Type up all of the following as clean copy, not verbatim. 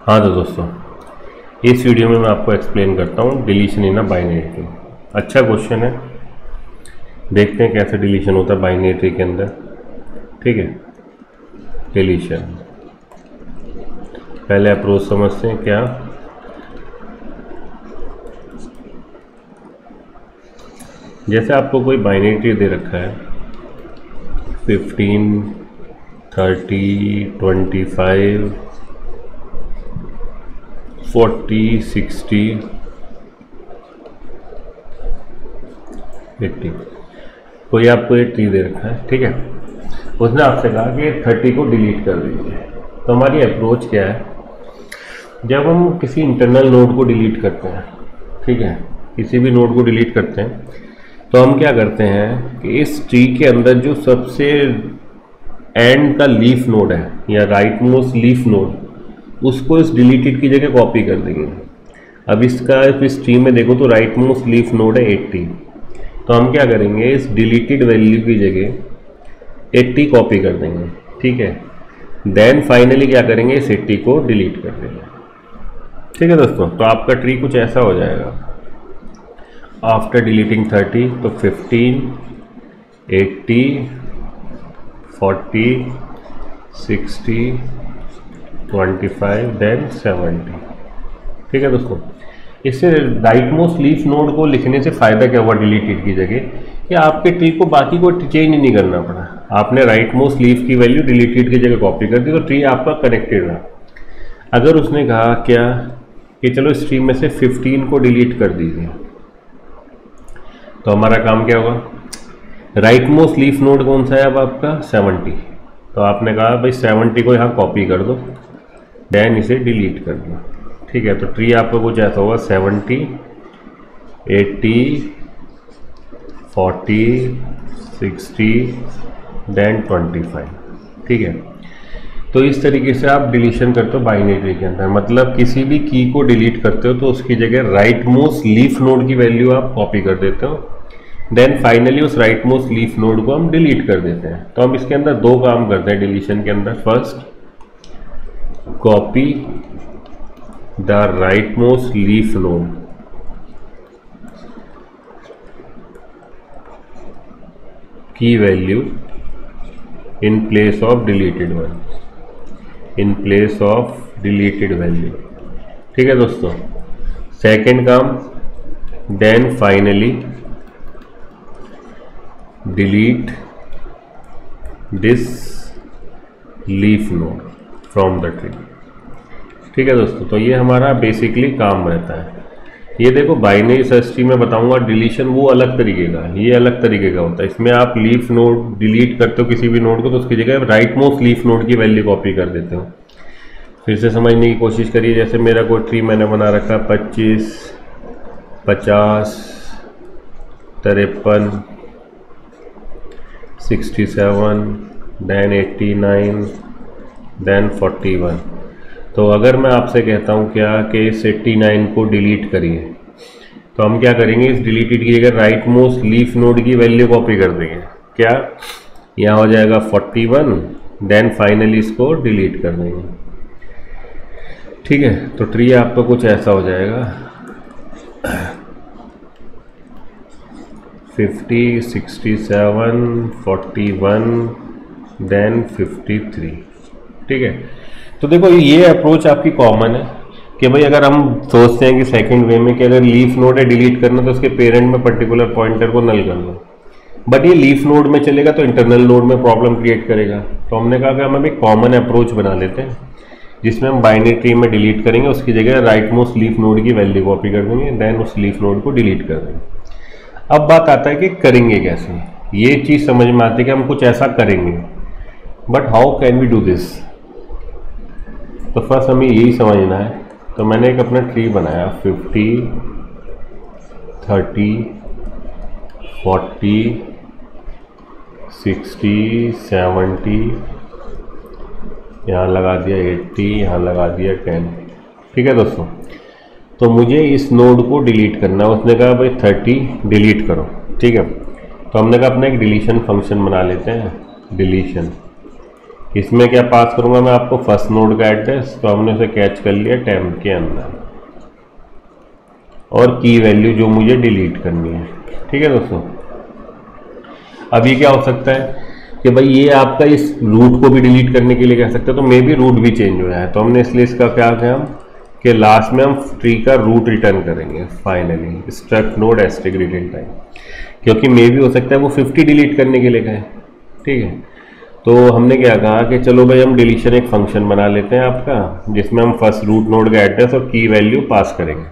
हाँ तो दोस्तों, इस वीडियो में मैं आपको एक्सप्लेन करता हूँ deletion in a binary tree. अच्छा क्वेश्चन है, देखते हैं कैसे डिलीशन होता है बाइनरी ट्री के अंदर। ठीक है, डिलीशन पहले अप्रोच समझते हैं। क्या जैसे आपको कोई बाइनरी ट्री दे रखा है 15, 30, 25, 40, 60, 80, कोई आपको एक ट्री दे रखा है। ठीक है, उसने आपसे कहा कि 30 को डिलीट कर दीजिए। तो हमारी अप्रोच क्या है, जब हम किसी इंटरनल नोड को डिलीट करते हैं, ठीक है, किसी भी नोड को डिलीट करते हैं, तो हम क्या करते हैं कि इस ट्री के अंदर जो सबसे एंड का लीफ नोड है या राइट मोस्ट लीफ नोड, उसको इस डिलीटेड की जगह कॉपी कर देंगे। अब इसका इस ट्री में देखो तो राइट मोस्ट लीफ नोड है 80, तो हम क्या करेंगे, इस डिलीटेड वैल्यू की जगह 80 कॉपी कर देंगे। ठीक है, देन फाइनली क्या करेंगे, इस 80 को डिलीट कर देंगे। ठीक है दोस्तों, तो आपका ट्री कुछ ऐसा हो जाएगा। आफ्टर डिलीटिंग 30, तो 15, 80, 40, 60, 25, देन 70। ठीक है दोस्तों, इससे राइट मोस्ट लीफ नोड को लिखने से फ़ायदा क्या हुआ डिलीटेड की जगह, कि आपके ट्री को बाकी को चेंज नहीं करना पड़ा। आपने राइट मोस्ट लीफ की वैल्यू डिलीटेड की जगह कॉपी कर दी, तो ट्री आपका कनेक्टेड रहा। अगर उसने कहा क्या कि चलो इस ट्री में से 15 को डिलीट कर दीजिए, तो हमारा काम क्या होगा, राइट मोस्ट लीफ नोड कौन सा है अब आपका 70, तो आपने कहा भाई 70 को यहाँ कॉपी कर दो, देन इसे डिलीट कर दो। ठीक है, तो ट्री आपका कुछ ऐसा होगा 70, 80, 40, 60, देन 25। ठीक है, तो इस तरीके से आप डिलीशन करते हो बाइनरी ट्री के अंदर। मतलब किसी भी की को डिलीट करते हो तो उसकी जगह राइट मोस्ट लीफ नोड की वैल्यू आप कॉपी कर देते हो, देन फाइनली उस राइट मोस्ट लीफ नोड को हम डिलीट कर देते हैं। तो हम इसके अंदर दो काम करते हैं डिलीशन के अंदर। First, copy the right most leaf node की value in place of deleted one, in place of deleted value. ठीक है दोस्तों, सेकेंड काम, then finally delete this leaf node from the tree. ठीक है दोस्तों, तो ये हमारा बेसिकली काम रहता है। ये देखो बाइनरी सर्च ट्री में बताऊंगा डिलीशन वो अलग तरीके का, ये अलग तरीके का होता है। इसमें आप लीफ नोड डिलीट करते हो किसी भी नोड को, तो उसकी जगह राइट मोस्ट लीफ नोड की वैल्यू कॉपी कर देते हो। फिर से समझने की कोशिश करिए। जैसे मेरा कोई ट्री मैंने बना रखा 25, 50, 53, 67, देन 89, देन 41। तो अगर मैं आपसे कहता हूँ क्या कि इस 89 को डिलीट करिए, तो हम क्या करेंगे, इस डिलीटेड की जगह राइट मोस्ट लीफ नोड की वैल्यू कॉपी कर देंगे। क्या यहाँ हो जाएगा 41, देन फाइनली इसको डिलीट कर देंगे। ठीक है, तो ट्री आपका कुछ ऐसा हो जाएगा 50, 67, 41, देन 53। ठीक है, तो देखो ये अप्रोच आपकी कॉमन है कि भाई अगर हम सोचते हैं कि सेकंड वे में कि अगर लीफ नोड है डिलीट करना तो उसके पेरेंट में पर्टिकुलर पॉइंटर को नल कर लो, बट ये लीफ नोड में चलेगा तो इंटरनल नोड में प्रॉब्लम क्रिएट करेगा। तो हमने कहा कि हम एक कॉमन अप्रोच बना लेते हैं जिसमें हम बाइनरी ट्री में डिलीट करेंगे, उसकी जगह राइट मोस्ट लीफ नोड की वैल्यू कॉपी कर देंगे, देन उस लीफ नोड को डिलीट कर देंगे। अब बात आता है कि करेंगे कैसे। ये चीज़ समझ में आती है कि हम कुछ ऐसा करेंगे, but how can we do this. तो फर्स्ट हमें यही समझना है। तो मैंने एक अपना ट्री बनाया 50, 30, 40, 60, 70, यहाँ लगा दिया 80, यहाँ लगा दिया 10। ठीक है दोस्तों, तो मुझे इस नोड को डिलीट करना है। उसने कहा भाई 30 डिलीट करो। ठीक है, तो हमने कहा अपना एक डिलीशन फंक्शन बना लेते हैं, डिलीशन। इसमें क्या पास करूंगा मैं आपको, फर्स्ट नोड का एड्रेस, तो हमने उसे कैच कर लिया टेम्प के अंदर, और की वैल्यू जो मुझे डिलीट करनी है। ठीक है दोस्तों, अब ये क्या हो सकता है कि भाई ये आपका इस रूट को भी डिलीट करने के लिए कह सकते हैं, तो मे भी रूट भी चेंज हो जाए, तो हमने इसलिए इसका क्या किया हम कि लास्ट में हम ट्री का रूट रिटर्न करेंगे finally, struct node asterisk return type, क्योंकि मे भी हो सकता है वो 50 डिलीट करने के लिए कहें। ठीक है, तो हमने क्या कहा कि चलो भाई हम डिलीशन एक फंक्शन बना लेते हैं आपका, जिसमें हम फर्स्ट रूट नोड का एड्रेस और की वैल्यू पास करेंगे,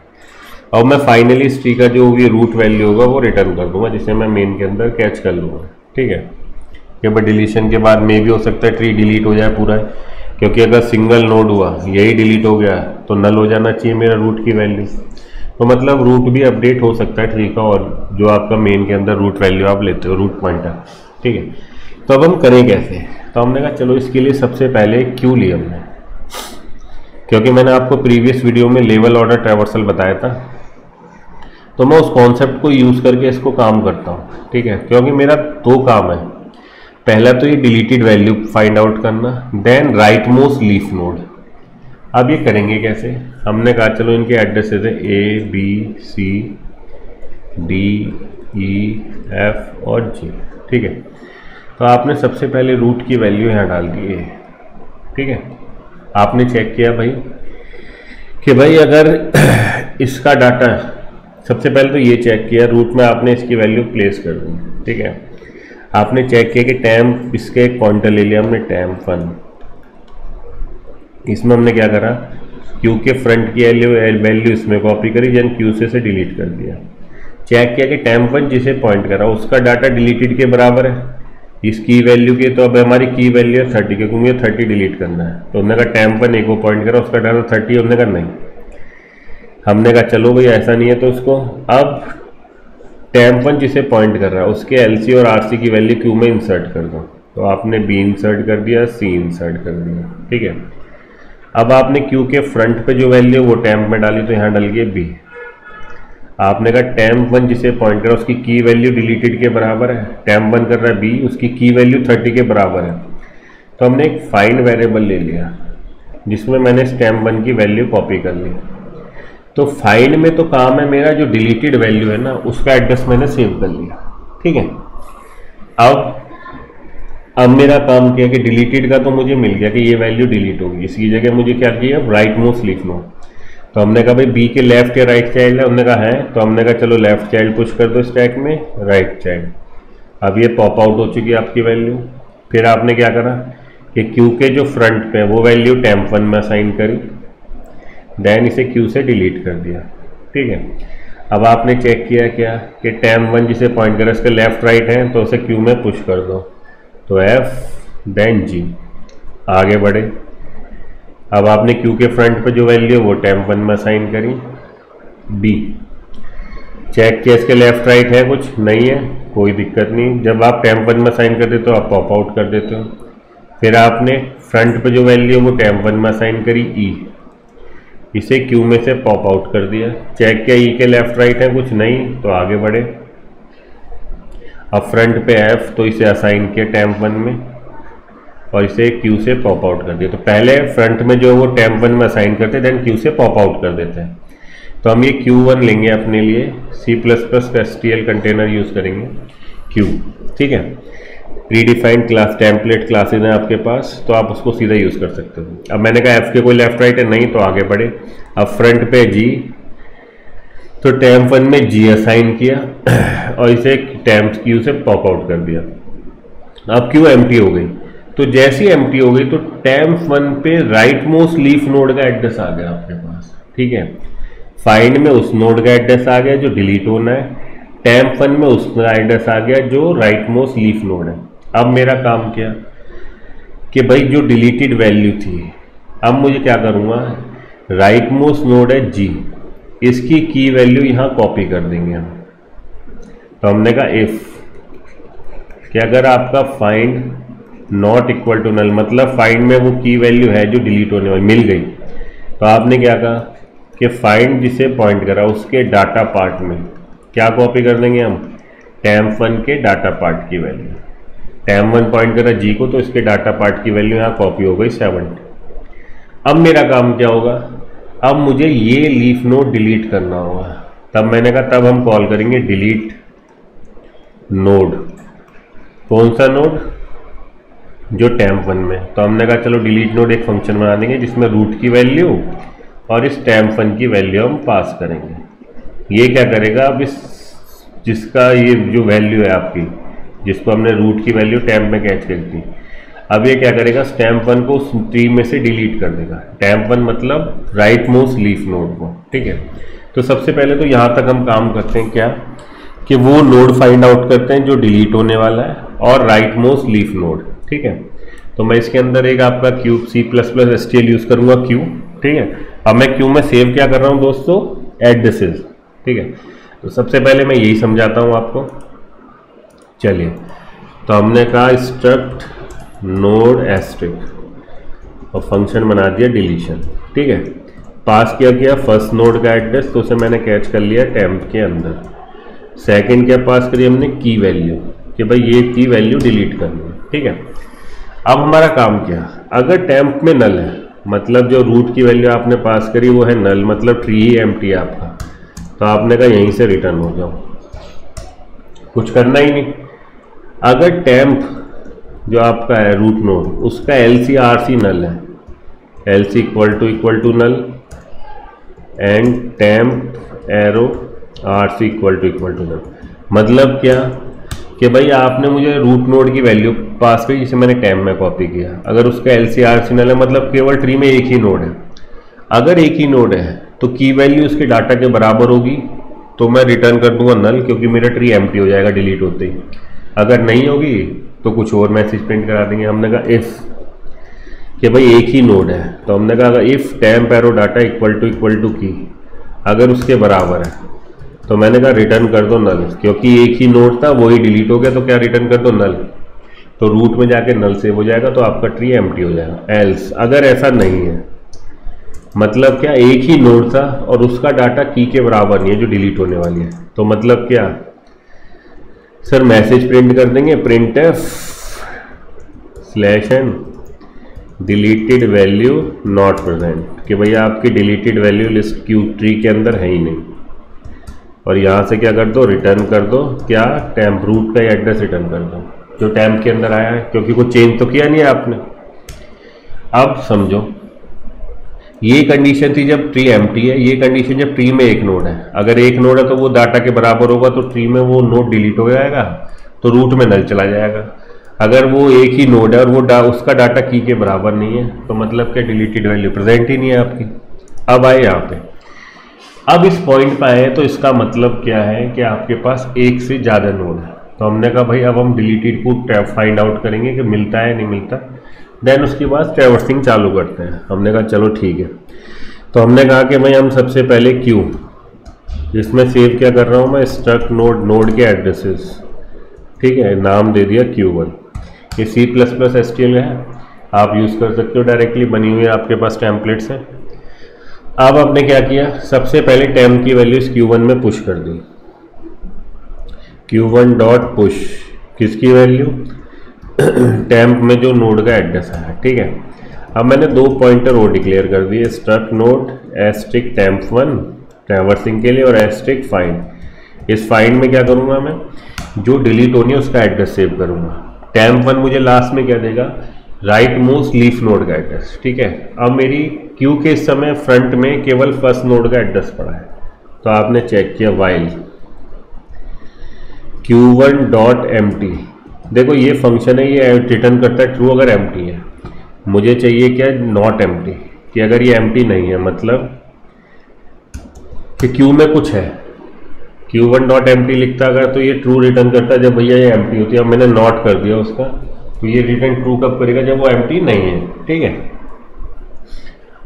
और मैं फाइनली इस ट्री का जो भी रूट वैल्यू होगा वो रिटर्न कर दूंगा, जिसे मैं मेन के अंदर कैच कर लूँगा। ठीक है, कि भाई डिलीशन के बाद मे भी हो सकता है ट्री डिलीट हो जाए पूरा, क्योंकि अगर सिंगल नोड हुआ यही डिलीट हो गया तो नल हो जाना चाहिए मेरा रूट की वैल्यू, तो मतलब रूट भी अपडेट हो सकता है ट्री का, और जो आपका मेन के अंदर रूट वैल्यू आप लेते हो, रूट पॉइंटर। ठीक है, तो अब हम करें कैसे, तो हमने कहा चलो इसके लिए सबसे पहले क्यू लिया हमने, क्योंकि मैंने आपको प्रीवियस वीडियो में लेवल ऑर्डर ट्रैवर्सल बताया था, तो मैं उस कॉन्सेप्ट को यूज़ करके इसको काम करता हूँ। ठीक है, क्योंकि मेरा दो काम है, पहला तो ये डिलीटेड वैल्यू फाइंड आउट करना, then right most leaf node. अब ये करेंगे कैसे, हमने कहा चलो इनके एड्रेसेस है a b c d e f और जी। ठीक है, तो आपने सबसे पहले रूट की वैल्यू यहाँ डाल दी है। ठीक है, आपने चेक किया भाई कि भाई अगर इसका डाटा, सबसे पहले तो ये चेक किया रूट में आपने इसकी वैल्यू प्लेस कर दी। ठीक है, आपने चेक किया कि टैम्प, इसके एक पॉइंटर ले लिया हमने टैम्प 1, इसमें हमने क्या करा, क्यू के फ्रंट की वैल्यू इसमें कॉपी करी, जन क्यू से डिलीट कर दिया। चेक किया कि टैम्प 1 जिसे पॉइंट करा उसका डाटा डिलीटेड के बराबर है इस की वैल्यू के, तो अब हमारी की वैल्यू है 30 के, क्योंकि 30 डिलीट करना है, तो हमने कहा टैम्प 1 एक को पॉइंट करा उसका डाटा 30, हमने कहा नहीं, हमने कहा चलो भाई ऐसा नहीं है, तो उसको अब टैम्प 1 जिसे पॉइंट कर रहा है उसके एलसी और आरसी की वैल्यू क्यू में इंसर्ट कर दो, तो आपने बी इंसर्ट कर दिया, सी इंसर्ट कर दिया। ठीक है, अब आपने क्यू के फ्रंट पे जो वैल्यू वो टैम्प में डाली, तो यहाँ डल गई बी। आपने कहा टैम्प 1 जिसे पॉइंट करा उसकी की वैल्यू डिलीटेड के बराबर है, टैम्प 1 कर रहा है बी, उसकी की वैल्यू 30 के बराबर है, तो हमने एक फाइंड वेरिएबल ले लिया जिसमें मैंने टैम्प 1 की वैल्यू कॉपी कर ली। तो फाइंड में तो काम है मेरा जो डिलीटेड वैल्यू है ना उसका एड्रेस मैंने सेव कर लिया। ठीक है, अब मेरा काम किया कि डिलीटेड का तो मुझे मिल गया कि ये वैल्यू डिलीट होगी, इसकी जगह मुझे क्या किया, राइट मोस्ट लीफ नोड। तो हमने कहा भाई बी के लेफ्ट या राइट चाइल्ड है, उन्होंने कहा है, तो हमने कहा चलो लेफ्ट चाइल्ड पुश कर दो स्टैक में, राइट चाइल्ड। अब ये पॉप आउट हो चुकी है आपकी वैल्यू। फिर आपने क्या करा कि क्यू के जो फ्रंट पे वो वैल्यू टैम्प 1 में असाइन करी, देन इसे क्यू से डिलीट कर दिया। ठीक है, अब आपने चेक किया क्या कि टैम्प 1 जिसे पॉइंट करा इसके लेफ्ट राइट है, तो उसे क्यू में पुश कर दो, तो एफ देन जी, आगे बढ़े। अब आपने क्यू के फ्रंट पे जो वैल्यू है वो टैम्प 1 में असाइन करी, बी चेक किया इसके लेफ्ट राइट है, कुछ नहीं है, कोई दिक्कत नहीं, जब आप टैम्प 1 में असाइन कर देते हो आप पॉप आउट कर देते हो। फिर आपने फ्रंट पे जो वैल्यू है वो टैम्प 1 में असाइन करी, ई, इसे क्यू में से पॉप आउट कर दिया। चेक किया ई के लेफ्ट राइट है, कुछ नहीं, तो आगे बढ़े। अब फ्रंट पे एफ, तो इसे असाइन किया टैम्प 1 में और इसे क्यू से पॉप आउट कर दिया। तो पहले फ्रंट में जो वो टैम्प 1 में असाइन करते देन क्यू से पॉप आउट कर देते हैं। तो हम ये Q1 लेंगे अपने लिए, C++ का STL कंटेनर यूज़ करेंगे Q। ठीक है, प्रीडिफाइंड क्लास टेम्पलेट क्लासेज हैं आपके पास, तो आप उसको सीधा यूज़ कर सकते हो। अब मैंने कहा F के कोई लेफ्ट राइट है नहीं, तो आगे बढ़े। अब फ्रंट पे G, तो टैम्प 1 में G असाइन किया और इसे टैम्प Q से पॉप आउट कर दिया। अब Q एम्प्टी हो गई, तो जैसी एम्प्टी हो गई तो टैम्प 1 पे राइट मोस्ट लीफ नोड का एड्रेस आ गया आपके पास। ठीक है, फाइंड में उस नोड का एड्रेस आ गया जो डिलीट होना है, टैम्प 1 में उसका एड्रेस आ गया जो राइट मोस्ट लीफ नोड है। अब मेरा काम क्या कि भाई जो डिलीटेड वैल्यू थी, अब मुझे क्या करूँगा, राइट मोस्ट नोड है G, इसकी की वैल्यू यहाँ कॉपी कर देंगे हम। तो हमने कहा इफ कि अगर आपका find not equal to null, मतलब फाइंड में वो की वैल्यू है जो डिलीट होने वाली मिल गई, तो आपने क्या कहा कि फाइंड जिसे पॉइंट करा उसके डाटा पार्ट में क्या कॉपी कर देंगे हम, टैम्प 1 के डाटा पार्ट की वैल्यू। temp1 पॉइंट कर रहा है जी को, तो इसके डाटा पार्ट की वैल्यू यहाँ कॉपी हो गई 70। अब मेरा काम क्या होगा, अब मुझे ये लीफ नोड डिलीट करना होगा। तब मैंने कहा तब हम कॉल करेंगे डिलीट नोड। कौन सा नोड, जो temp1 में। तो हमने कहा चलो डिलीट नोड एक फंक्शन बना देंगे जिसमें रूट की वैल्यू और इस temp1 की वैल्यू हम पास करेंगे। ये क्या करेगा, अब इस जिसका ये जो वैल्यू है आपकी, जिसको हमने रूट की वैल्यू temp में कैच कर दी, अब ये क्या करेगा, temp1 को उस ट्री में से डिलीट कर देगा। temp1 मतलब राइट मोस्ट लीफ नोड को, ठीक है। तो सबसे पहले तो यहाँ तक हम काम करते हैं क्या, कि वो नोड फाइंड आउट करते हैं जो डिलीट होने वाला है और राइट मोस्ट लीफ नोड, ठीक है। तो मैं इसके अंदर एक आपका क्यूब C++STL यूज करूंगा क्यू, ठीक है। अब मैं क्यू में सेव क्या कर रहा हूं दोस्तों, एड्रेसेस, ठीक है। तो सबसे पहले मैं यही समझाता हूं आपको। चलिए, तो हमने कहा स्ट्रक्ट नोड एस्ट्रिक और फंक्शन बना दिया डिलीशन, ठीक है। पास किया फर्स्ट नोड का एड्रेस, तो उसे मैंने कैच कर लिया temp के अंदर। सेकंड क्या पास करी हमने, की वैल्यू, कि भाई ये की वैल्यू डिलीट करनी है, ठीक है। अब हमारा काम क्या, अगर temp में नल है, मतलब जो रूट की वैल्यू आपने पास करी वो है नल, मतलब ट्री ही एम्प्टी है आपका, तो आपने कहा यहीं से रिटर्न हो जाओ, कुछ करना ही नहीं। अगर temp जो आपका है रूट नोड, उसका LC/RC नल है, LC equal to null and temp arrow RC equal to null. मतलब क्या कि भाई आपने मुझे रूट नोड की वैल्यू पास करी जिसे मैंने temp में कॉपी किया, अगर उसका LC/RC नल है मतलब केवल ट्री में एक ही नोड है। अगर एक ही नोड है तो की वैल्यू उसके डाटा के बराबर होगी, तो मैं रिटर्न कर दूंगा नल, क्योंकि मेरा ट्री एम्प्टी हो जाएगा डिलीट होते ही। अगर नहीं होगी तो कुछ और मैसेज प्रिंट करा देंगे। हमने कहा इफ कि भाई एक ही नोड है, तो हमने कहा if temp arrow data equal to key, अगर उसके बराबर है तो मैंने कहा रिटर्न कर दो नल, क्योंकि एक ही नोड था वही डिलीट हो गया, तो क्या रिटर्न कर दो नल। तो रूट में जाके नल सेव हो जाएगा, तो आपका ट्री एम्प्टी हो जाएगा। एल्स अगर ऐसा नहीं है, मतलब क्या एक ही नोड था और उसका डाटा की के बराबर नहीं है जो डिलीट होने वाली है, तो मतलब क्या सर मैसेज प्रिंट कर देंगे printf /n deleted value not present, कि भैया आपकी deleted value list Q tree के अंदर है ही नहीं। और यहाँ से क्या कर दो, रिटर्न कर दो क्या, temp रूट का एड्रेस रिटर्न कर दो जो temp के अंदर आया है, क्योंकि कुछ चेंज तो किया नहीं है आपने। अब समझो, ये कंडीशन थी जब ट्री एम्प्टी है, ये कंडीशन जब ट्री में एक नोड है। अगर एक नोड है तो वो डाटा के बराबर होगा, तो ट्री में वो नोड डिलीट हो जाएगा, तो रूट में नल चला जाएगा। अगर वो एक ही नोड है और वो उसका डाटा की के बराबर नहीं है, तो मतलब क्या डिलीटेड वैल्यू प्रेजेंट ही नहीं है आपकी। अब आए यहाँ पे, अब इस पॉइंट पे आए तो इसका मतलब क्या है कि आपके पास एक से ज़्यादा नोड है। तो हमने कहा भाई अब हम डिलीटेड को फाइंड आउट करेंगे कि मिलता है नहीं मिलता, देन उसके बाद ट्रैवर्सिंग चालू करते हैं। हमने कहा चलो ठीक है। तो हमने कहा कि भाई हम सबसे पहले क्यू, जिसमें सेव क्या कर रहा हूँ मैं, स्ट्रक्ट नोड के एड्रेसेस, ठीक है, नाम दे दिया Q1। ये C++STL है, आप यूज़ कर सकते हो डायरेक्टली, बनी हुई है आपके पास टेम्पलेट्स हैं। अब आपने क्या किया, सबसे पहले temp की वैल्यू इस Q1 में पुश कर दी, Q1 डॉट पुश, किसकी वैल्यू, temp में जो नोड का एड्रेस है, ठीक है। अब मैंने दो पॉइंटर और डिक्लेयर कर दिए, struct node asterisk temp1 traversing के लिए और एस्ट्रिक फाइंड। इस फाइंड में क्या करूँगा मैं, जो डिलीट होनी है उसका एड्रेस सेव करूँगा। temp1 मुझे लास्ट में क्या देगा, राइट मोस्ट लीफ नोड का एड्रेस, ठीक है। अब मेरी क्यू के इस समय फ्रंट में केवल फर्स्ट नोड का एड्रेस पड़ा है, तो आपने चेक किया वाइल Q1 डॉट एम्प्टी। देखो ये फंक्शन है, ये रिटर्न करता है ट्रू अगर एम्प्टी है। मुझे चाहिए क्या, नॉट एम्प्टी, कि अगर ये एम्प्टी नहीं है मतलब कि क्यू में कुछ है। Q1 डॉट एम्प्टी लिखता अगर तो ये ट्रू रिटर्न करता है जब भैया ये एम्प्टी होती है। अब मैंने नॉट कर दिया उसका, तो ये रिटर्न ट्रू कब करेगा, जब वो एम्प्टी नहीं है, ठीक है।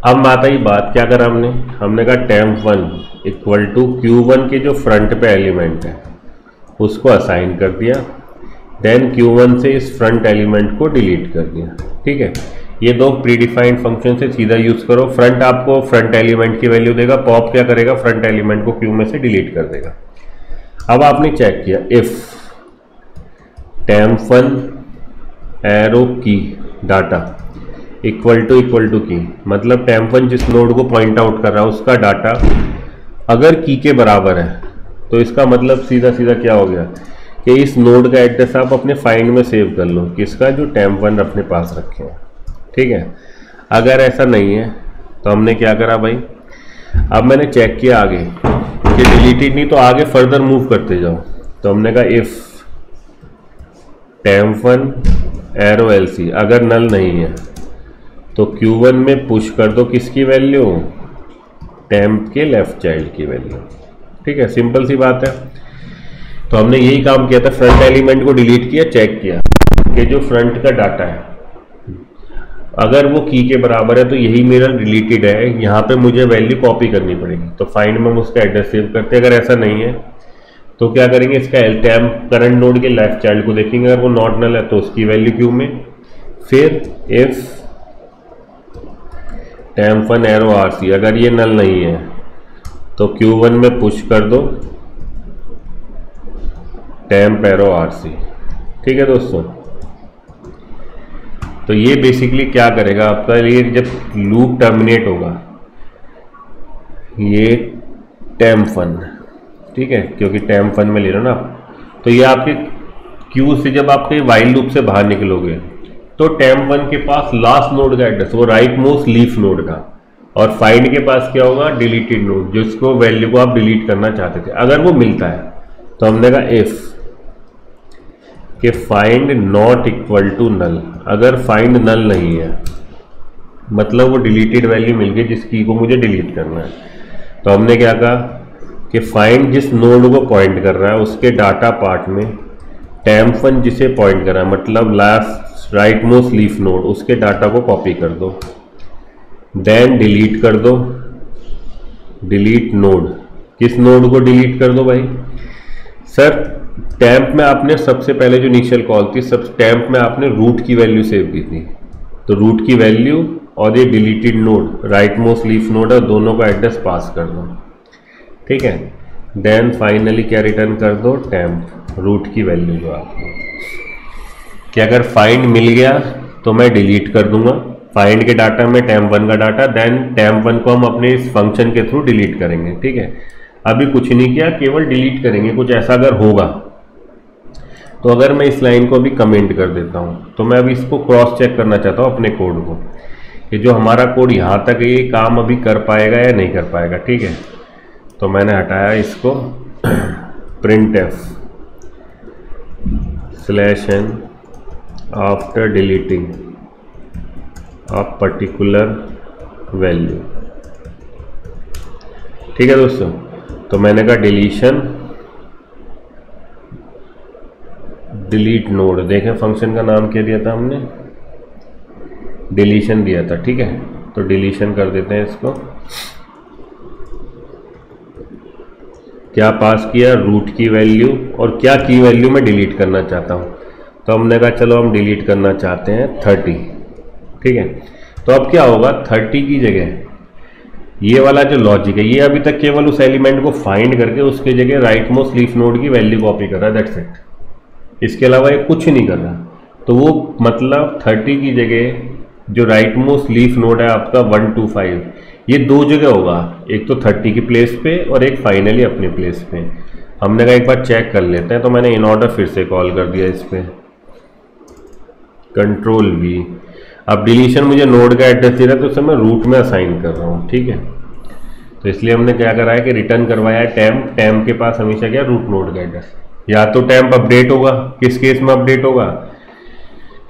अब आता ही बात, क्या करा हमने कहा temp1 इक्वल टू Q1 के जो फ्रंट पे एलिमेंट है उसको असाइन कर दिया, देन Q1 से इस फ्रंट एलिमेंट को डिलीट कर दिया, ठीक है। ये दो प्रीडिफाइंड फंक्शन से सीधा यूज करो। फ्रंट आपको फ्रंट एलिमेंट की वैल्यू देगा, पॉप क्या करेगा, फ्रंट एलिमेंट को क्यू में से डिलीट कर देगा। अब आपने चेक किया इफ temp1 एरो की डाटा इक्वल टू की, मतलब temp1 जिस नोड को पॉइंट आउट कर रहा है उसका डाटा अगर की के बराबर है, तो इसका मतलब सीधा सीधा क्या हो गया कि इस नोड का एड्रेस आप अपने फाइंड में सेव कर लो, किसका, जो temp1 अपने पास रखे हैं। ठीक है, अगर ऐसा नहीं है तो हमने क्या करा भाई, अब मैंने चेक किया आगे कि डिलीटेड नहीं, तो आगे फर्दर मूव करते जाओ। तो हमने कहा इफ temp1 एरो LC अगर नल नहीं है तो Q1 में पुश कर दो किसकी वैल्यू, टेम्प के लेफ्ट चाइल्ड की वैल्यू। ठीक है, सिंपल सी बात है। तो हमने यही काम किया था, फ्रंट एलिमेंट को डिलीट किया, चेक किया कि जो फ्रंट का डाटा है अगर वो की के बराबर है तो यही मेरा डिलीटेड है, यहाँ पे मुझे वैल्यू कॉपी करनी पड़ेगी। तो फाइंड में हम उसका एड्रेस सेव करते हैं। अगर ऐसा नहीं है तो क्या करेंगे, इसका टेम्प करंट नोड के लेफ्ट चाइल्ड को देखेंगे, अगर वो नॉट नल है तो उसकी वैल्यू क्यू में, फिर इफ temp1 एरो RC अगर ये नल नहीं है तो Q1 में पुश कर दो temp एरो RC। ठीक है दोस्तों, तो ये बेसिकली क्या करेगा आपका, ये जब लूप टर्मिनेट होगा ये temp1, ठीक है, क्योंकि temp1 में ले रहे हो ना, तो ये आपके क्यू से जब आपके वाइल लूप से बाहर निकलोगे तो temp1 के पास लास्ट नोड का एड्रेस, वो राइट मोस्ट लीफ नोड का, और फाइंड के पास क्या होगा, डिलीटेड नोड, जिसको वैल्यू को आप डिलीट करना चाहते थे। अगर वो मिलता है तो हमने कहा इफ कि find not equal to null, अगर फाइंड नल नहीं है मतलब वो डिलीटेड वैल्यू मिल गई जिसकी को मुझे डिलीट करना है, तो हमने क्या कहा कि फाइंड जिस नोड को पॉइंट कर रहा है उसके डाटा पार्ट में temp1 जिसे पॉइंट कर रहा है, मतलब last right most leaf node, उसके डाटा को कॉपी कर दो, देन डिलीट कर दो, डिलीट नोड। किस नोड को डिलीट कर दो भाई, सर टेम्प में आपने सबसे पहले जो इनिशियल कॉल थी, सब टेम्प में आपने रूट की वैल्यू सेव की थी, तो रूट की वैल्यू और ये deleted node right most leaf node है, दोनों का एड्रेस पास कर दो। ठीक है, देन फाइनली क्या रिटर्न कर दो, टेम्प रूट की वैल्यू जो आपको, कि अगर फाइंड मिल गया तो मैं डिलीट कर दूंगा फाइंड के डाटा में temp1 का डाटा, देन temp1 को हम अपने इस फंक्शन के थ्रू डिलीट करेंगे। ठीक है, अभी कुछ नहीं किया, केवल डिलीट करेंगे। कुछ ऐसा अगर होगा तो अगर मैं इस लाइन को अभी कमेंट कर देता हूँ, तो मैं अभी इसको क्रॉस चेक करना चाहता हूँ अपने कोड को, कि जो हमारा कोड यहाँ तक ये काम अभी कर पाएगा या नहीं कर पाएगा। ठीक है, तो मैंने हटाया इसको, printf /n after deleting a particular value. ठीक है दोस्तों, तो मैंने कहा डिलीशन डिलीट नोड, देखें फंक्शन का नाम क्या दिया था हमने, डिलीशन दिया था। ठीक है, तो डिलीशन कर देते हैं इसको, क्या पास किया, रूट की वैल्यू, और क्या की वैल्यू मैं डिलीट करना चाहता हूँ, तो हमने कहा चलो हम डिलीट करना चाहते हैं 30। ठीक है, तो अब क्या होगा, 30 की जगह ये वाला जो लॉजिक है, ये अभी तक केवल उस एलिमेंट को फाइंड करके उसके जगह राइट मोस्ट लीफ नोड की वैल्यू कॉपी कर रहा है, दैट्स इट। इसके अलावा ये कुछ नहीं कर रहा। तो वो मतलब 30 की जगह जो राइट मोस्ट लीफ नोड है आपका 125, ये दो जगह होगा, एक तो 30 की प्लेस पे और एक फाइनली अपने प्लेस पे। हमने कहा एक बार चेक कर लेते हैं, तो मैंने इन ऑर्डर फिर से कॉल कर दिया इस पर, कंट्रोल V। अब डिलीशन मुझे नोड का एड्रेस दे रहा है तो उसे मैं रूट में असाइन कर रहा हूँ। ठीक है, तो इसलिए हमने क्या करा है कि रिटर्न करवाया है टेम्प के पास हमेशा क्या, रूट नोड का एड्रेस। या तो टेम्प अपडेट होगा, किस केस में अपडेट होगा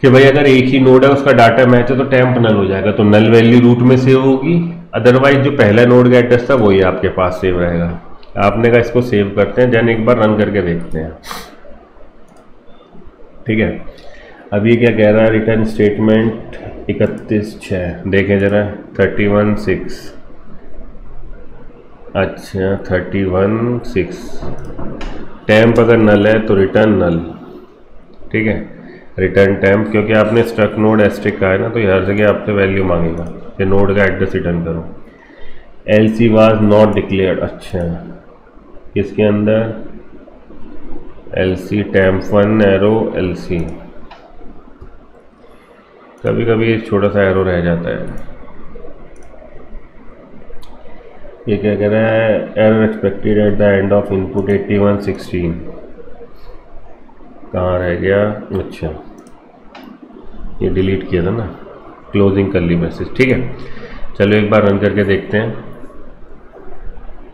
कि भाई अगर एक ही नोड है उसका डाटा मैच है तो टेम्प नल हो जाएगा, तो नल वैल्यू रूट में सेव होगी, अदरवाइज जो पहला नोड का एड्रेस था वही आपके पास सेव रहेगा। आपने कहा इसको सेव करते हैं, देन एक बार रन करके देखते हैं। ठीक है, अभी क्या कह रहा है, रिटर्न स्टेटमेंट 31/6, देखें जरा 31/6, अच्छा 31/6, टेम्प अगर नल है तो रिटर्न नल। ठीक है, रिटर्न टेम्प, क्योंकि आपने स्ट्रक नोड एस्ट्रिक का है ना, तो हर जगह आपसे वैल्यू मांगेगा कि नोड का एड्रेस रिटर्न करो। LC वाज नॉट डिक्लेयर्ड, अच्छा किसके अंदर, LC temp1 एरो LC, कभी कभी छोटा सा एरो रह जाता है। ये क्या कह रहा है, error expected at the end of input 8116। कहाँ रह गया, अच्छा ये डिलीट किया था ना, क्लोजिंग कर्ली ब्रेसेस। ठीक है, चलो एक बार रन करके देखते हैं।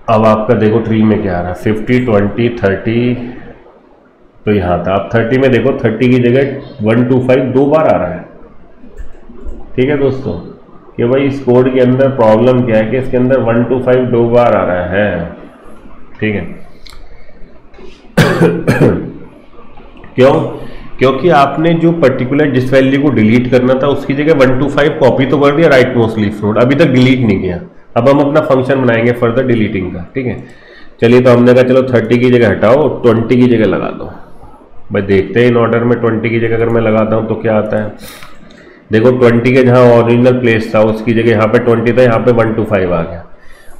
अब आपका देखो ट्री में क्या आ रहा है, 50 20 30, तो यहाँ था। अब 30 में देखो 30 की जगह 125 दो बार आ रहा है। ठीक है दोस्तों, कि भाई इस कोड के अंदर प्रॉब्लम क्या है कि इसके अंदर 125 दो बार आ रहा है। ठीक है क्यों? क्योंकि आपने जो पर्टिकुलर जिस वैल्यू को डिलीट करना था उसकी जगह 125 कॉपी तो कर दिया राइट मोस्ट लीफ नोड, अभी तक डिलीट नहीं किया। अब हम अपना फंक्शन बनाएंगे फर्दर डिलीटिंग का। ठीक है, चलिए तो हमने कहा चलो 30 की जगह हटाओ, 20 की जगह लगा दो। भाई देखते हैं इन ऑर्डर में 20 की जगह अगर मैं लगाता हूँ तो क्या आता है। देखो 20 के जहाँ ओरिजिनल प्लेस था उसकी जगह यहाँ पे 20 था, यहाँ पे 125 आ गया।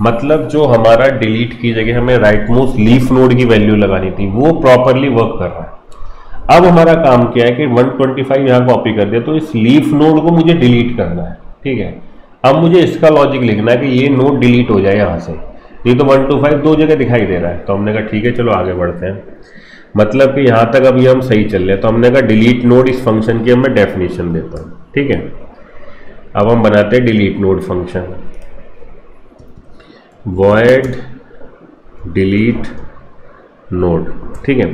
मतलब जो हमारा डिलीट की जगह हमें राइट मोस्ट लीफ नोड की वैल्यू लगानी थी वो प्रॉपरली वर्क कर रहा है। अब हमारा काम क्या है कि 125 यहाँ कॉपी कर दिया, तो इस लीफ नोड को मुझे डिलीट करना है। ठीक है, अब मुझे इसका लॉजिक लिखना है कि ये नोड डिलीट हो जाए यहाँ से। ये तो 125 दो जगह दिखाई दे रहा है, तो हमने कहा ठीक है चलो आगे बढ़ते हैं। मतलब कि यहाँ तक अभी हम सही चल रहे हैं, तो हमने कहा डिलीट नोड इस फंक्शन की मैं डेफिनेशन देता हूँ। ठीक है, अब हम बनाते हैं delete node function, void delete node. ठीक है,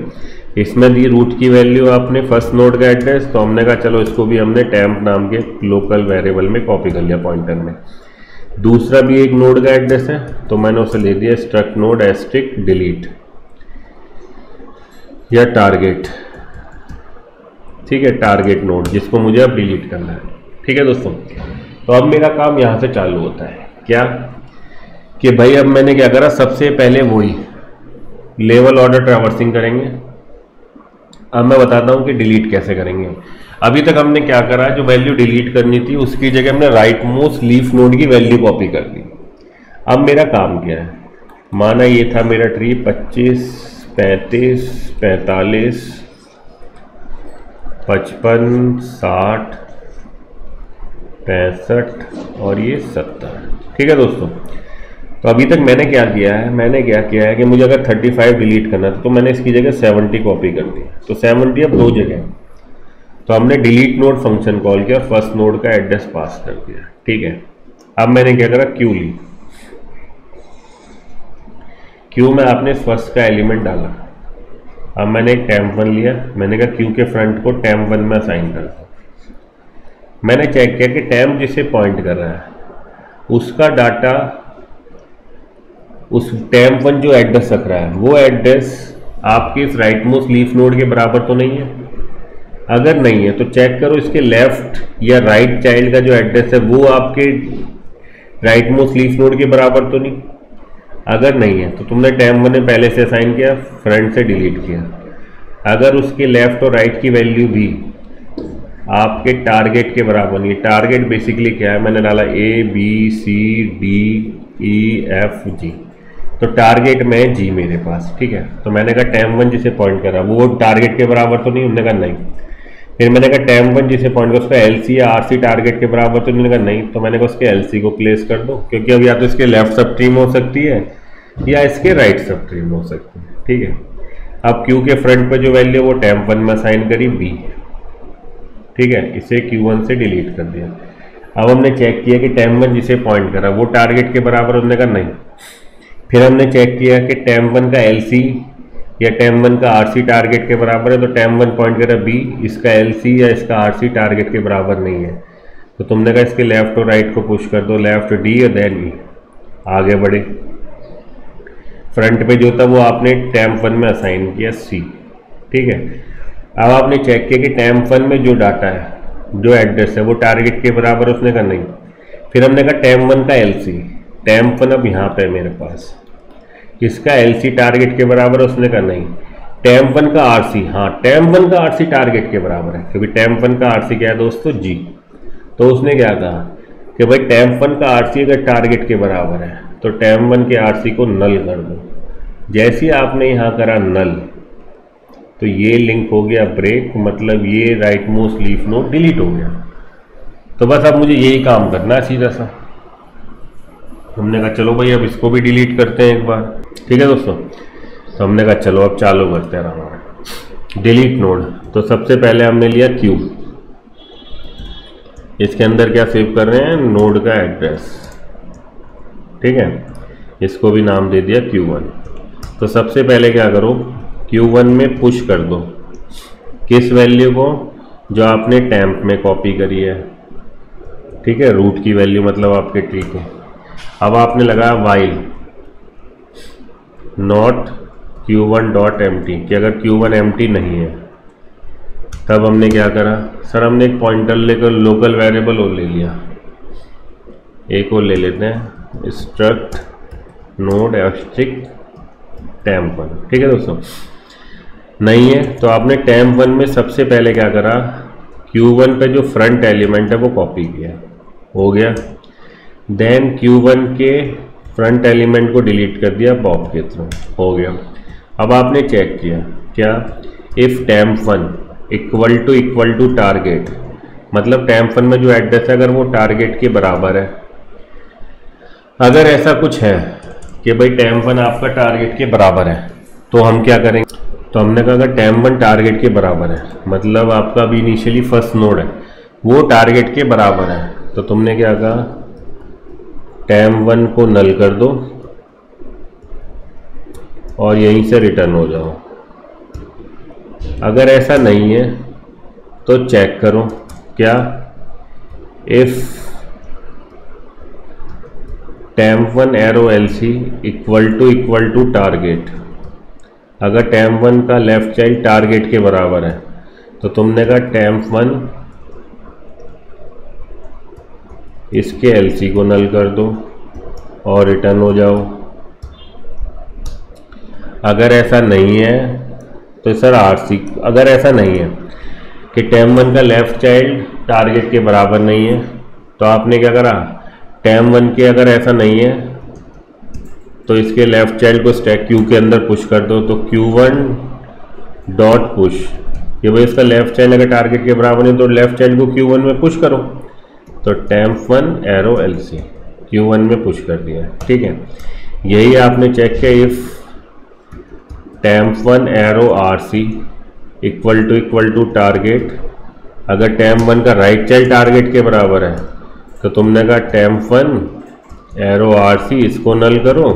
इसमें दी रूट की वैल्यू आपने फर्स्ट नोड का एड्रेस, तो हमने कहा चलो इसको भी हमने टेम्प नाम के लोकल वेरिएबल में कॉपी कर लिया पॉइंटर में। दूसरा भी एक नोड का एड्रेस है, तो मैंने उसे ले दिया स्ट्रक्ट नोड एस्ट्रिक डिलीट या टारगेट। ठीक है, टारगेट नोड जिसको मुझे अब डिलीट करना है। ठीक है दोस्तों, तो अब मेरा काम यहाँ से चालू होता है क्या कि भाई अब मैंने क्या करा, सबसे पहले वही लेवल ऑर्डर ट्रैवर्सिंग करेंगे। अब मैं बताता हूँ कि डिलीट कैसे करेंगे। अभी तक हमने क्या करा, जो वैल्यू डिलीट करनी थी उसकी जगह हमने राइट मोस्ट लीफ नोड की वैल्यू कॉपी कर दी। अब मेरा काम क्या है, माना ये था मेरा ट्री 25 35 45 55 60 65 और ये 70। ठीक है दोस्तों, तो अभी तक मैंने क्या किया है, मैंने क्या किया है कि मुझे अगर 35 डिलीट करना था तो मैंने इसकी जगह 70 कॉपी कर दी। तो 70 अब दो जगह, तो हमने डिलीट नोड फंक्शन कॉल किया और फर्स्ट नोड का एड्रेस पास कर दिया। ठीक है, अब मैंने क्या करा, क्यू ली, क्यू में आपने फर्स्ट का एलिमेंट डाला। अब मैंने एक टेम्प 1 लिया, मैंने कहा क्यू के फ्रंट को टेम्प 1 में असाइन कर दो। मैंने चेक किया कि टेम्प जिसे पॉइंट कर रहा है उसका डाटा उस टेम्प 1 जो एड्रेस रख रहा है वो एड्रेस आपके इस राइट मोस्ट लीफ नोड के बराबर तो नहीं है। अगर नहीं है तो चेक करो इसके लेफ्ट या राइट चाइल्ड का जो एड्रेस है वो आपके राइट मोस्ट लीफ नोड के बराबर तो नहीं। अगर नहीं है तो तुमने टेम्प 1 ने पहले से असाइन किया, फ्रंट से डिलीट किया। अगर उसके लेफ्ट और राइट की वैल्यू भी आपके टारगेट के बराबर नहीं है, टारगेट बेसिकली क्या है, मैंने डाला ABCDEFG, तो टारगेट में जी मेरे पास। ठीक है, तो मैंने कहा टेम्प 1 जिसे पॉइंट करा वो टारगेट के बराबर तो नहीं, उन्होंने कहा नहीं। फिर मैंने कहा टेम्प 1 जिसे पॉइंट करा उसका LC या RC टारगेट के बराबर तो उन्होंने कहा नहीं, तो मैंने कहा उसके LC को प्लेस कर दो, क्योंकि अब या तो इसके लेफ्ट सब ट्री में हो सकती है या इसके राइट सब ट्री में हो सकती है। ठीक है, अब क्यू के फ्रंट पर जो वैल्यू वो टेम्प 1 में असाइन करी B। ठीक है, इसे Q1 से डिलीट कर दिया। अब हमने चेक किया कि टेम्प 1 जिसे पॉइंट करा वो टारगेट के बराबर, उन्होंने कहा नहीं। फिर हमने चेक किया कि टेम्प 1 का LC या टेम्प 1 का RC टारगेट के बराबर है, तो टेम्प 1 पॉइंट करा B, इसका LC या इसका RC टारगेट के बराबर नहीं है, तो तुमने कहा इसके लेफ्ट और राइट को पुश कर दो, लेफ्ट D और देन E। आगे बढ़े, फ्रंट पे जो था वो आपने टेम्प 1 में असाइन किया C। ठीक है, अब आपने चेक किया कि टेम्प 1 में जो डाटा है जो एड्रेस है वो टारगेट के बराबर, उसने कहा नहीं। फिर हमने कहा टेम्प 1 का LC, टेम्प 1 अब यहाँ पे मेरे पास, इसका LC टारगेट के बराबर, उसने कहा नहीं। टेम्प 1 का RC, हाँ टेम्प 1 का RC टारगेट के बराबर है, क्योंकि टेम्प 1 का RC क्या है दोस्तों, G। तो उसने क्या कहा कि भाई टेम्प 1 का RC अगर टारगेट के बराबर है तो टेम्प 1 के RC को नल कर दो। जैसे आपने यहाँ करा नल, तो ये लिंक हो गया ब्रेक, मतलब ये right most leaf node delete हो गया। तो बस अब मुझे यही काम करना है सीधा सा। हमने कहा चलो भाई अब इसको भी डिलीट करते हैं एक बार, ठीक है दोस्तों। तो हमने कहा चलो अब चालू करते हैं हमारा डिलीट नोड। तो सबसे पहले हमने लिया क्यू, इसके अंदर क्या सेव कर रहे हैं, नोड का एड्रेस, ठीक है। इसको भी नाम दे दिया Q1। तो सबसे पहले क्या करो, Q1 में पुश कर दो किस वैल्यू को, जो आपने टेम्प में कॉपी करी है, ठीक है, रूट की वैल्यू मतलब आपके ट्री को। अब आपने लगाया while not Q1 dot empty, कि अगर Q1 एम्प्टी नहीं है तब हमने क्या करा, सर हमने एक पॉइंटर लेकर लोकल वेरिएबल और ले लिया, एक और ले लेते हैं स्ट्रक्ट नोड एस्ट्रिक टेम्प1, ठीक है दोस्तों। नहीं है तो आपने टेम्प1 में सबसे पहले क्या करा, Q1 पे जो फ्रंट एलिमेंट है वो कॉपी किया, हो गया। देन Q1 के फ्रंट एलिमेंट को डिलीट कर दिया पॉप के थ्रू, हो गया। अब आपने चेक किया क्या, इफ़ टेम्प1 इक्वल टू टारगेट, मतलब टेम्प1 में जो एड्रेस है अगर वो टारगेट के बराबर है, अगर ऐसा कुछ है कि भाई टेम्प1 आपका टारगेट के बराबर है तो हम क्या करेंगे। तो हमने कहा अगर टेम्प1 टारगेट के बराबर है, मतलब आपका भी इनिशियली फर्स्ट नोड है वो टारगेट के बराबर है, तो तुमने क्या कहा, टेम्प1 को नल कर दो और यहीं से रिटर्न हो जाओ। अगर ऐसा नहीं है तो चेक करो क्या, if temp one arrow LC equal to target, अगर टेम्प1 का लेफ्ट चाइल्ड टारगेट के बराबर है तो तुमने कहा टेम्प1 इसके LC को नल कर दो और रिटर्न हो जाओ। अगर ऐसा नहीं है तो सर RC, अगर ऐसा नहीं है कि टेम्प1 का लेफ्ट चाइल्ड टारगेट के बराबर नहीं है तो आपने क्या करा, टेम्प1 के अगर ऐसा नहीं है तो इसके लेफ्ट चाइल्ड को स्टैक क्यू के अंदर पुश कर दो। तो Q1 डॉट पुश, कि भाई इसका लेफ्ट चाइल्ड अगर टारगेट के बराबर नहीं तो लेफ्ट चाइल्ड को Q1 में पुश करो। तो टेम्प1 एरो LC Q1 में पुश कर दिया, ठीक है। यही आपने चेक किया, if temp one arrow RC equal to target, अगर टेम्प1 का राइट चाइल्ड टारगेट के बराबर है तो तुमने कहा टेम्प1 एरो RC इसको नल करो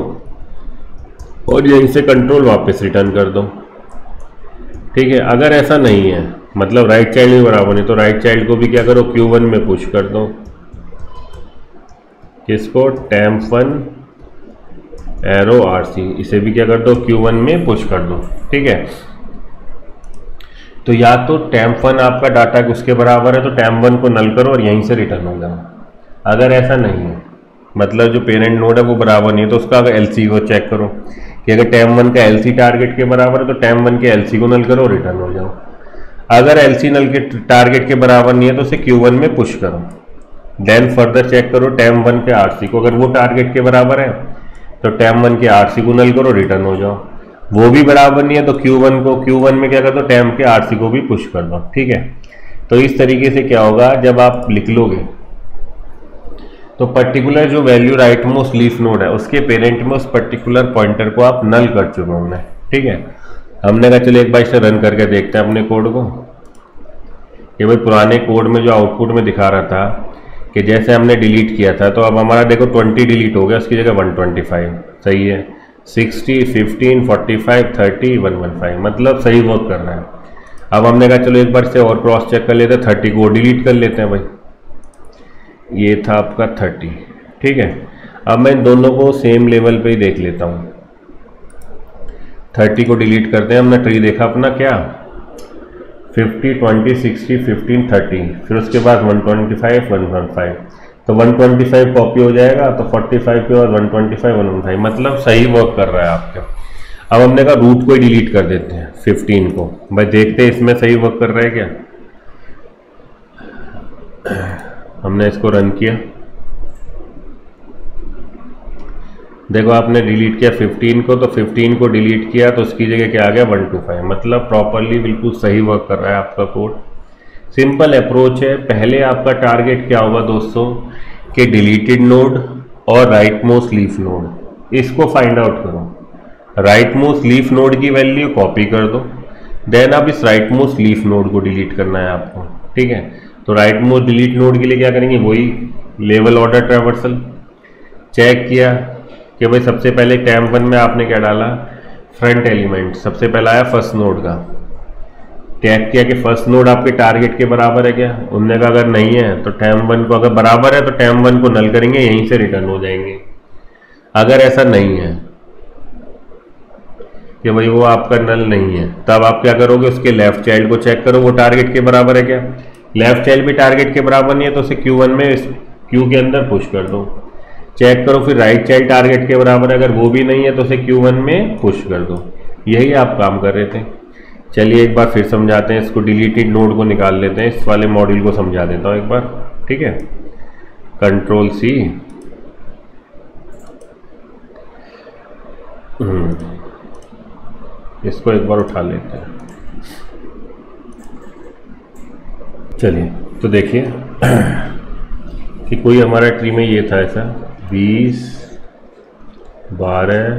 और यहीं से कंट्रोल वापस रिटर्न कर दो, ठीक है। अगर ऐसा नहीं है, मतलब राइट चाइल्ड भी बराबर नहीं, तो राइट चाइल्ड को भी क्या करो, Q1 में पुश कर दो, किसको, टेम्प1 एरो RC, इसे भी क्या कर दो, Q1 में पुश कर दो, ठीक है। तो या तो टेम्प1 आपका डाटा उसके बराबर है तो टेम्प1 को नल करो और यहीं से रिटर्न हो जाओ। अगर ऐसा नहीं है, मतलब जो पेरेंट नोड है वो बराबर नहीं है, तो उसका अगर LC को चेक करो कि अगर टेम्प1 का LC टारगेट के बराबर है तो टेम्प1 के LC को नल करो और रिटर्न हो जाओ। अगर LC नल के टारगेट के बराबर नहीं है तो उसे Q1 में पुश करो। देन फर्दर चेक करो टेम्प1 के RC को, अगर वो टारगेट के बराबर है तो टेम्प1 के RC को नल करो, रिटर्न हो जाओ। वो भी बराबर नहीं है तो Q1 में क्या कर दो, टेम्प के RC को भी पुश कर दो, ठीक है। तो इस तरीके से क्या होगा, जब आप लिख लोगे तो पर्टिकुलर जो value right most leaf node है उसके पेरेंट में उस पर्टिकुलर पॉइंटर को आप नल कर चुके होंगे, ठीक है। हमने कहा चलो एक बार इसे रन करके देखते हैं अपने कोड को, कि भाई पुराने कोड में जो आउटपुट में दिखा रहा था कि जैसे हमने डिलीट किया था, तो अब हमारा देखो 20 डिलीट हो गया, उसकी जगह 125, सही है। 60, 15, 45, 30, 115, मतलब सही वर्क कर रहा है। अब हमने कहा चलो एक बार से और क्रॉस चेक कर लेते हैं, 30 को डिलीट कर लेते हैं भाई, ये था आपका 30, ठीक है। अब मैं इन दोनों को सेम लेवल पे ही देख लेता हूँ। 30 को डिलीट करते हैं, हमने ट्री देखा अपना क्या, 50, 20, 60, 15, 30, फिर उसके बाद 125, 115, तो 125 कॉपी हो जाएगा, तो 45 के बाद 125, 115, मतलब सही वर्क कर रहा है आपका। अब हमने कहा रूट को ही डिलीट कर देते हैं 15 को, भाई देखते हैं इसमें सही वर्क कर रहा है क्या। हमने इसको रन किया, देखो आपने डिलीट किया 15 को, तो 15 को डिलीट किया तो उसकी जगह क्या आ गया 125, मतलब प्रॉपरली बिल्कुल सही वर्क कर रहा है आपका कोड, सिंपल अप्रोच है। पहले आपका टारगेट क्या होगा दोस्तों कि डिलीटेड नोड और राइट मोस्ट लीफ नोड, इसको फाइंड आउट करो। राइट मोस्ट लीफ नोड की वैल्यू कॉपी कर दो, देन आप इस राइट मोस्ट लीफ नोड को डिलीट करना है आपको, ठीक है। तो राइट मोस्ट डिलीट नोड के लिए क्या करेंगे, वही लेवल ऑर्डर ट्रैवर्सल। चेक किया कि भाई सबसे पहले टैम 1 में आपने क्या डाला, फ्रंट एलिमेंट, सबसे पहला आया फर्स्ट नोड का। चेक किया कि फर्स्ट नोड आपके टारगेट के बराबर है क्या, उनने कहा अगर नहीं है तो टैम 1 को, अगर बराबर है तो टैम 1 को नल करेंगे, यहीं से रिटर्न हो जाएंगे। अगर ऐसा नहीं है कि भाई वो आपका नल नहीं है, तब आप क्या करोगे, उसके लेफ्ट चाइल्ड को चेक करो वो टारगेट के बराबर है क्या। लेफ्ट चाइल्ड भी टारगेट के बराबर नहीं है तो उसे Q1 में Q के अंदर पुश कर दो। चेक करो फिर राइट चाइल्ड टारगेट के बराबर है, अगर वो भी नहीं है तो उसे Q1 में पुश कर दो। यही आप काम कर रहे थे। चलिए एक बार फिर समझाते हैं, इसको डिलीटेड नोड को निकाल लेते हैं, इस वाले मॉड्यूल को समझा देता हूँ एक बार, ठीक है। कंट्रोल C, इसको एक बार उठा लेते हैं। चलिए तो देखिए कि कोई हमारा ट्री में ये था ऐसा 20, 12,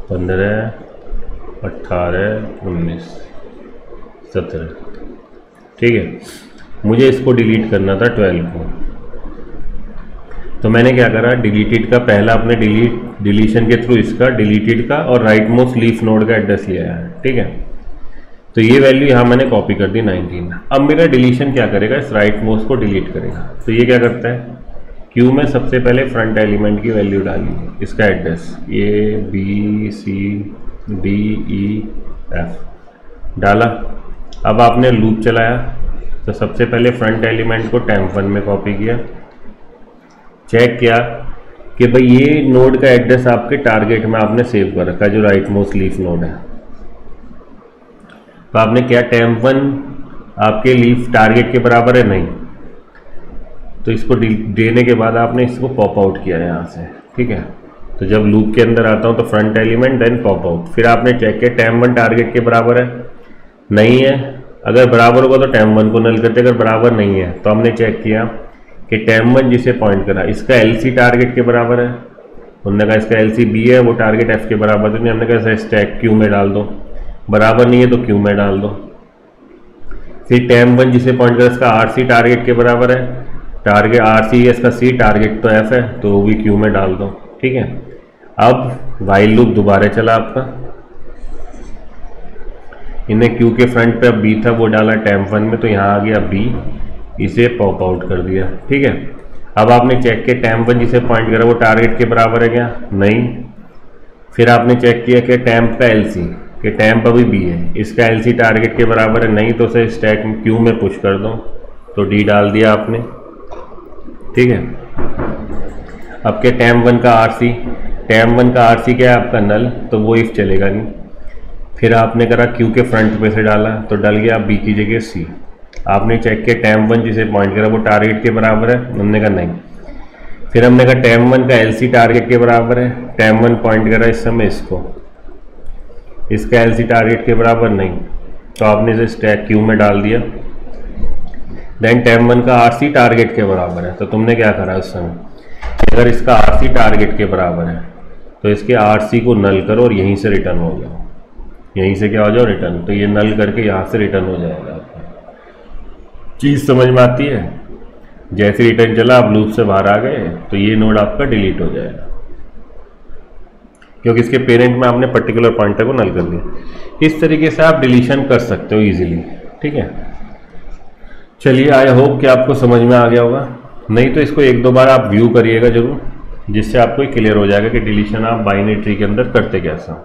15, 18, 19, 17, ठीक है। मुझे इसको डिलीट करना था 12 को, तो मैंने क्या करा, डिलीटेड का पहला अपने डिलीशन के थ्रू इसका डिलीटेड का और राइट मोस्ट लीफ नोड का एड्रेस लिया है, ठीक है। तो ये वैल्यू यहाँ मैंने कॉपी कर दी 19। अब मेरा डिलीशन क्या करेगा, इस राइट मोस्ट को डिलीट करेगा। तो ये क्या करता है, क्यू में सबसे पहले फ्रंट एलिमेंट की वैल्यू डाली, इसका address A B C D E F डाला। अब आपने लूप चलाया तो सबसे पहले फ्रंट एलिमेंट को टैम 1 में कॉपी किया। चेक किया कि भाई ये नोड का एड्रेस आपके टारगेट में आपने सेव कर रखा है, जो राइट मोस्ट लीफ नोड है। तो आपने क्या, टैम 1 आपके लीफ टारगेट के बराबर है नहीं, तो इसको देने के बाद आपने इसको पॉप आउट किया यहाँ से, ठीक है। तो जब लूप के अंदर आता हूँ तो front element then pop out, फिर आपने चेक किया टैम 1 टारगेट के बराबर है नहीं है, अगर बराबर होगा तो टैम 1 को नल करते, अगर बराबर नहीं है तो हमने चेक किया कि टैम 1 जिसे पॉइंट करा इसका LC टारगेट के बराबर है, उन्होंने कहा इसका LC B है, वो टारगेट F के बराबर तो नहीं, हमने कहा स्टैक Q में डाल दो, बराबर नहीं है तो Q में डाल दो। फिर टैम 1 जिसे पॉइंट करा इसका RC टारगेट के बराबर है, टारगेट RC है, इसका C टारगेट तो F है, तो वो भी Q में डाल दो, ठीक है। अब वाइल लूप दोबारा चला आपका, इन्हें Q के फ्रंट पे अब B था वो डाला टैम 1 में, तो यहाँ आ गया B, इसे पॉप आउट कर दिया, ठीक है। अब आपने चेक किया टैम 1 जिसे पॉइंट करा वो टारगेट के बराबर है क्या, नहीं। फिर आपने चेक किया कि टैम्प का LC, कि टैम्प अभी B है, इसका LC टारगेट के बराबर है नहीं, तो उसे स्टैक Q में पुश कर दो, तो D डाल दिया आपने, ठीक है। अब क्या टैम 1 का RC, टैम 1 का RC क्या है आपका नल, तो वो इफ चलेगा नहीं। फिर आपने करा Q के फ्रंट पे से डाला तो डल गया B की जगह C। आपने चेक किया टैम 1 जिसे पॉइंट करा वो टारगेट के बराबर है, हमने कहा नहीं। फिर हमने कहा टैम 1 का LC टारगेट के बराबर है, टैम 1 पॉइंट करा इस समय इसको, इसका LC टारगेट के बराबर नहीं, तो आपने इसे स्टैक Q में डाल दिया। देन टैम 1 का RC टारगेट के बराबर है, तो तुमने क्या करा उस समय, अगर इसका RC टारगेट के बराबर है तो इसके RC को नल करो और यहीं से रिटर्न हो जाओ, यहीं से क्या हो जाओ रिटर्न, तो ये नल करके यहाँ से रिटर्न हो जाएगा। आपको चीज़ समझ में आती है, जैसे रिटर्न चला आप लूप से बाहर आ गए तो ये नोड आपका डिलीट हो जाएगा, क्योंकि इसके पेरेंट में आपने पर्टिकुलर पॉइंटर को नल कर दिया। इस तरीके से आप डिलीशन कर सकते हो इजीली, ठीक है। चलिए आई होप कि आपको समझ में आ गया होगा, नहीं तो इसको एक दो बार आप व्यू करिएगा जरूर, जिससे आपको क्लियर हो जाएगा कि डिलीशन आप बाइनरी ट्री के अंदर करते कैसा।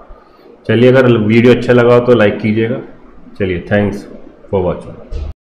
चलिए अगर वीडियो अच्छा लगा हो तो लाइक कीजिएगा। चलिए थैंक्स फॉर वॉचिंग।